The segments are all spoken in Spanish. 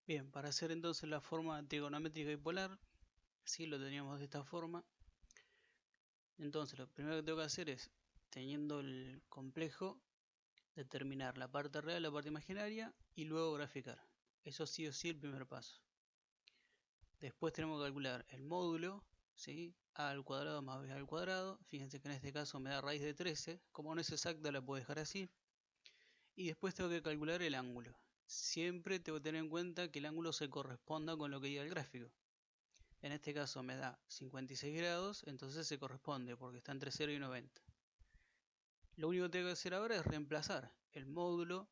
Bien, para hacer entonces la forma trigonométrica y polar, si lo teníamos de esta forma. Entonces lo primero que tengo que hacer es, teniendo el complejo, determinar la parte real, la parte imaginaria y luego graficar. Eso sí o sí el primer paso. Después tenemos que calcular el módulo, ¿sí? A al cuadrado más b al cuadrado. Fíjense que en este caso me da raíz de 13. Como no es exacta la puedo dejar así. Y después tengo que calcular el ángulo. Siempre tengo que tener en cuenta que el ángulo se corresponda con lo que diga el gráfico. En este caso me da 56 grados, entonces se corresponde porque está entre 0 y 90. Lo único que tengo que hacer ahora es reemplazar el módulo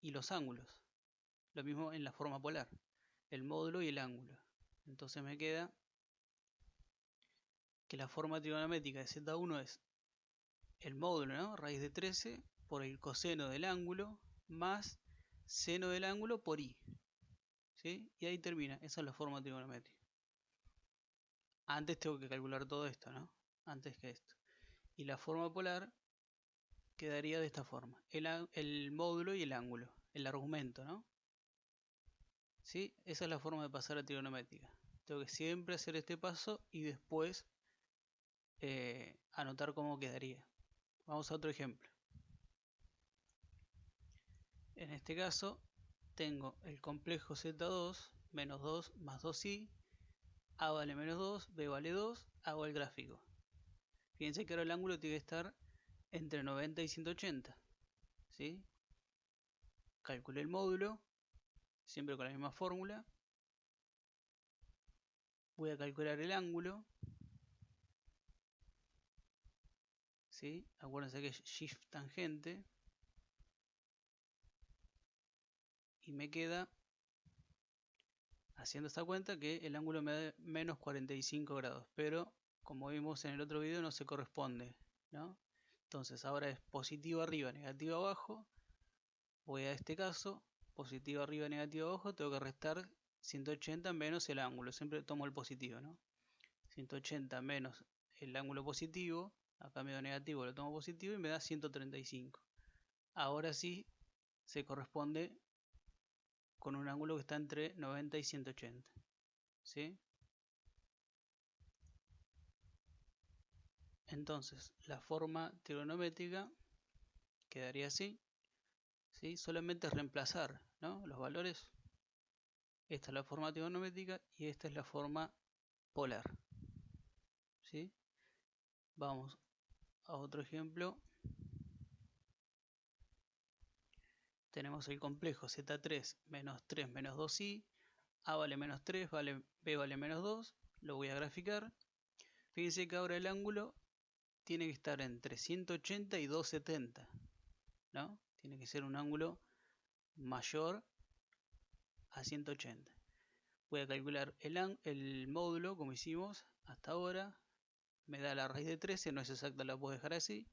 y los ángulos. Lo mismo en la forma polar, el módulo y el ángulo. Entonces me queda que la forma trigonométrica de Z1 es el módulo, ¿no? Raíz de 13 por el coseno del ángulo más seno del ángulo por i. ¿Sí? Y ahí termina, esa es la forma trigonométrica. Antes tengo que calcular todo esto, ¿no? Antes que esto. Y la forma polar quedaría de esta forma. El módulo y el ángulo. El argumento, ¿no? ¿Sí? Esa es la forma de pasar a trigonométrica. Tengo que siempre hacer este paso y después anotar cómo quedaría. Vamos a otro ejemplo. En este caso tengo el complejo Z2 menos 2 más 2i. A vale menos 2, B vale 2. Hago el gráfico. Fíjense que ahora el ángulo tiene que estar entre 90 y 180. ¿Sí? Calculé el módulo, siempre con la misma fórmula. Voy a calcular el ángulo. ¿Sí? Acuérdense que es shift tangente. Y me queda, haciendo esta cuenta, que el ángulo me da menos 45 grados. Pero, como vimos en el otro video, no se corresponde, ¿no? Entonces ahora es positivo arriba, negativo abajo. Voy a este caso, positivo arriba, negativo abajo. Tengo que restar 180 menos el ángulo. Siempre tomo el positivo, ¿no? 180 menos el ángulo positivo. Acá me da negativo, lo tomo positivo y me da 135. Ahora sí se corresponde con un ángulo que está entre 90 y 180. ¿Sí? Entonces, la forma trigonométrica quedaría así. ¿Sí? Solamente es reemplazar, ¿no? Los valores. Esta es la forma trigonométrica y esta es la forma polar. ¿Sí? Vamos a otro ejemplo. Tenemos el complejo Z3 menos 3 menos 2i. A vale menos 3, B vale menos 2. Lo voy a graficar. Fíjense que ahora el ángulo tiene que estar entre 180 y 270, ¿no? Tiene que ser un ángulo mayor a 180. Voy a calcular el módulo como hicimos hasta ahora. Me da la raíz de 13, no es exacta, la puedo dejar así.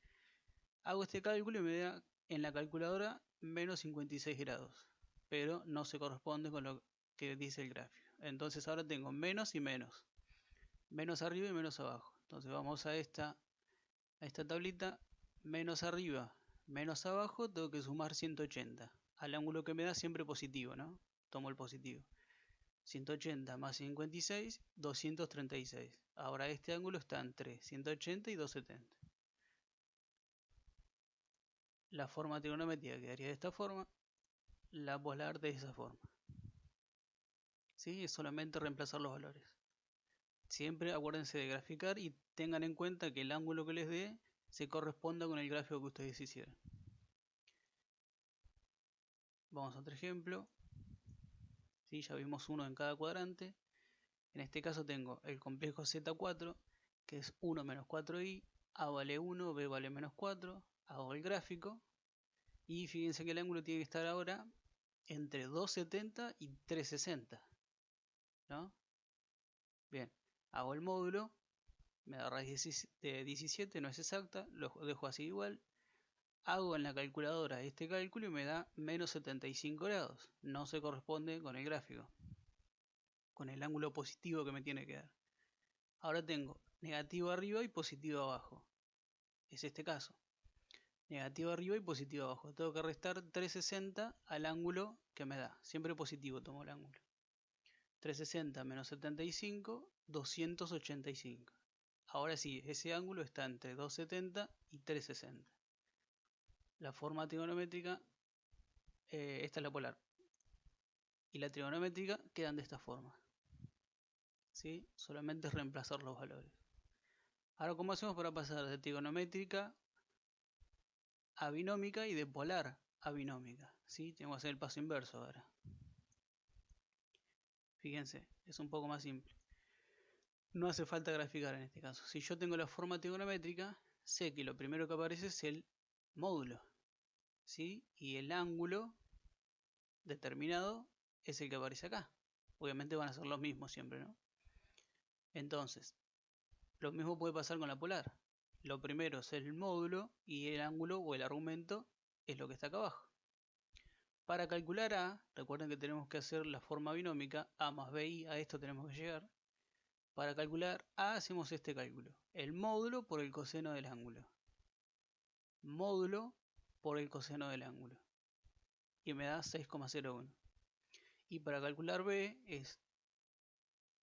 Hago este cálculo y me da en la calculadora menos 56 grados. Pero no se corresponde con lo que dice el gráfico. Entonces ahora tengo menos y menos. Menos arriba y menos abajo. Entonces vamos a esta tablita. Menos arriba, menos abajo, tengo que sumar 180. Al ángulo que me da siempre positivo, ¿no? Tomo el positivo. 180 más 56, 236. Ahora este ángulo está entre 180 y 270. La forma trigonométrica quedaría de esta forma. La polar de esa forma. ¿Sí? Es solamente reemplazar los valores. Siempre acuérdense de graficar y tengan en cuenta que el ángulo que les dé se corresponda con el gráfico que ustedes hicieron. Vamos a otro ejemplo. ¿Sí? Ya vimos uno en cada cuadrante. En este caso tengo el complejo Z4, que es 1 menos 4i. A vale 1, B vale menos 4. Hago el gráfico. Y fíjense que el ángulo tiene que estar ahora entre 270 y 360. ¿No? Bien, hago el módulo. Me da raíz de 17, no es exacta. Lo dejo así igual. Hago en la calculadora este cálculo y me da menos 75 grados. No se corresponde con el gráfico, con el ángulo positivo que me tiene que dar. Ahora tengo negativo arriba y positivo abajo. Es este caso. Negativo arriba y positivo abajo. Tengo que restar 360 al ángulo que me da. Siempre positivo tomo el ángulo. 360 menos 75, 285. Ahora sí, ese ángulo está entre 270 y 360. La forma trigonométrica, esta es la polar. Y la trigonométrica quedan de esta forma. ¿Sí? Solamente es reemplazar los valores. Ahora, ¿cómo hacemos para pasar de trigonométrica a binómica y de polar a binómica? ¿Sí? Tenemos que hacer el paso inverso ahora. Fíjense, es un poco más simple. No hace falta graficar en este caso. Si yo tengo la forma trigonométrica, sé que lo primero que aparece es el módulo, ¿sí? Y el ángulo determinado es el que aparece acá. Obviamente van a ser los mismos siempre, ¿no? Entonces, lo mismo puede pasar con la polar. Lo primero es el módulo y el ángulo o el argumento es lo que está acá abajo. Para calcular A, recuerden que tenemos que hacer la forma binómica, A más BI, a esto tenemos que llegar. Para calcular A hacemos este cálculo. El módulo por el coseno del ángulo. Módulo por el coseno del ángulo. Y me da 6,01. Y para calcular B es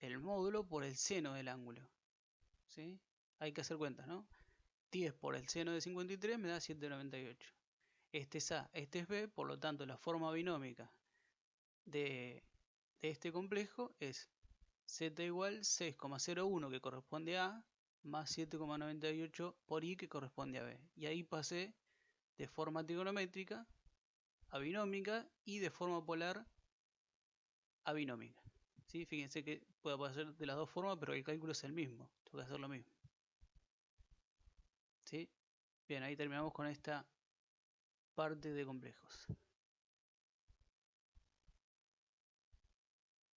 el módulo por el seno del ángulo. ¿Sí? Hay que hacer cuentas, ¿no? 10 por el seno de 53 me da 7,98. Este es A, este es B, por lo tanto la forma binómica de este complejo es z igual 6,01 que corresponde a A más 7,98 por I que corresponde a B. Y ahí pasé de forma trigonométrica a binómica y de forma polar a binómica. ¿Sí? Fíjense que puedo hacer de las dos formas, pero el cálculo es el mismo. Tengo que hacer lo mismo. ¿Sí? Bien, ahí terminamos con esta parte de complejos.